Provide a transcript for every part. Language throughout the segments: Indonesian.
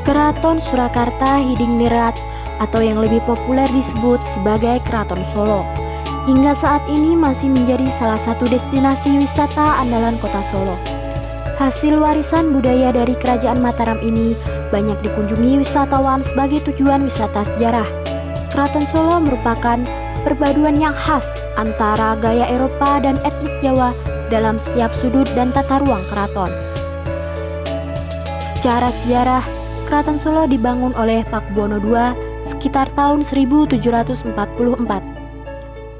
Keraton Surakarta Hadingnirat atau yang lebih populer disebut sebagai Keraton Solo, hingga saat ini masih menjadi salah satu destinasi wisata andalan kota Solo. Hasil warisan budaya dari Kerajaan Mataram ini banyak dikunjungi wisatawan sebagai tujuan wisata sejarah. Keraton Solo merupakan perpaduan yang khas antara gaya Eropa dan etnik Jawa dalam setiap sudut dan tata ruang keraton. Secara sejarah, Keraton Solo dibangun oleh Pakubuwono II sekitar tahun 1744.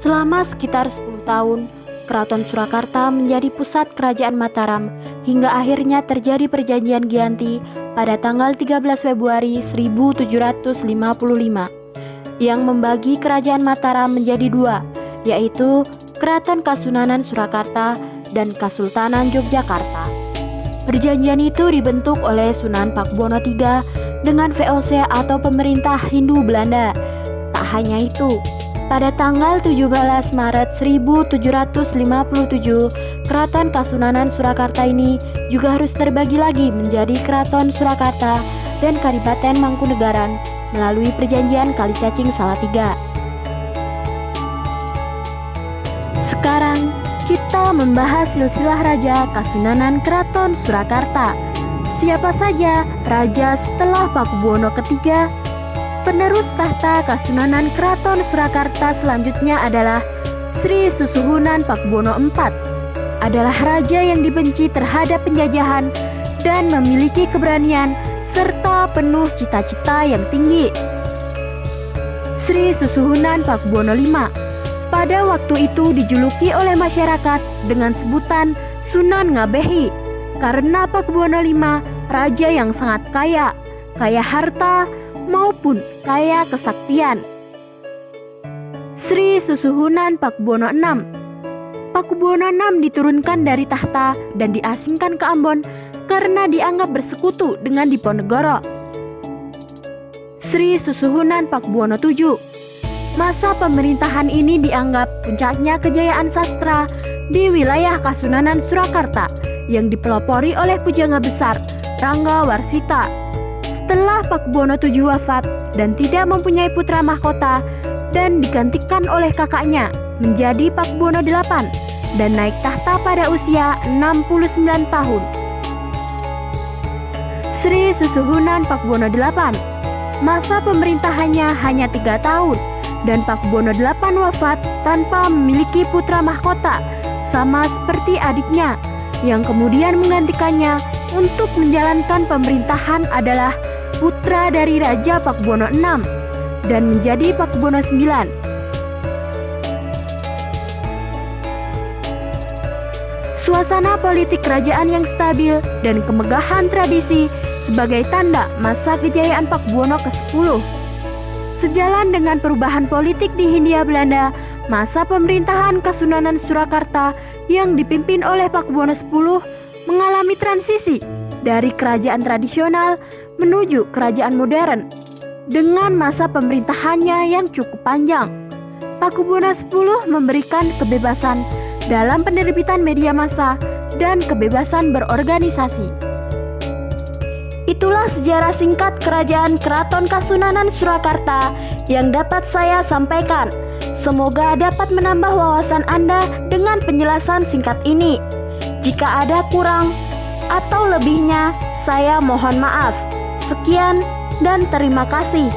Selama sekitar 10 tahun, Keraton Surakarta menjadi pusat Kerajaan Mataram hingga akhirnya terjadi Perjanjian Giyanti pada tanggal 13 Februari 1755 yang membagi Kerajaan Mataram menjadi dua, yaitu Keraton Kasunanan Surakarta dan Kasultanan Yogyakarta. Perjanjian itu dibentuk oleh Sunan Pakubuwono III dengan VOC atau Pemerintah Hindu Belanda. Tak hanya itu, pada tanggal 17 Maret 1757, Keraton Kasunanan Surakarta ini juga harus terbagi lagi menjadi Keraton Surakarta dan Kadipaten Mangkunegaran melalui Perjanjian Kalicacing Salatiga. Sekarang kita membahas silsilah Raja Kasunanan Keraton Surakarta. Siapa saja raja setelah Pakubuwono III? Penerus tahta Kasunanan Keraton Surakarta selanjutnya adalah Sri Susuhunan Pakubuwono IV. Adalah raja yang dibenci terhadap penjajahan dan memiliki keberanian serta penuh cita-cita yang tinggi. Sri Susuhunan Pakubuwono V pada waktu itu dijuluki oleh masyarakat dengan sebutan Sunan Ngabehi karena Pakubuwono V raja yang sangat kaya harta maupun kaya kesaktian. Sri Susuhunan Pakubuwono VI. Pakubuwono VI diturunkan dari tahta dan diasingkan ke Ambon karena dianggap bersekutu dengan Diponegoro. Sri Susuhunan Pakubuwono VII. Masa pemerintahan ini dianggap puncaknya kejayaan sastra di wilayah Kasunanan Surakarta yang dipelopori oleh pujangga besar Rangga Warsita. Setelah Pakubuwono VII wafat dan tidak mempunyai putra mahkota dan digantikan oleh kakaknya menjadi Pakubuwono VIII dan naik tahta pada usia 69 tahun. Sri Susuhunan Pakubuwono VIII. Masa pemerintahannya hanya 3 tahun dan Pakubuwono VIII wafat tanpa memiliki putra mahkota, sama seperti adiknya yang kemudian menggantikannya untuk menjalankan pemerintahan adalah putra dari Raja Pakubuwono VI dan menjadi Pakubuwono IX. Suasana politik kerajaan yang stabil dan kemegahan tradisi sebagai tanda masa kejayaan Pakubuwono ke-10. Sejalan dengan perubahan politik di Hindia Belanda, masa pemerintahan Kasunanan Surakarta yang dipimpin oleh Pakubuwono X mengalami transisi dari kerajaan tradisional menuju kerajaan modern dengan masa pemerintahannya yang cukup panjang. Pakubuwono X memberikan kebebasan dalam penerbitan media massa dan kebebasan berorganisasi. Itulah sejarah singkat Kerajaan Keraton Kasunanan Surakarta yang dapat saya sampaikan. Semoga dapat menambah wawasan Anda dengan penjelasan singkat ini. Jika ada kurang atau lebihnya, saya mohon maaf. Sekian dan terima kasih.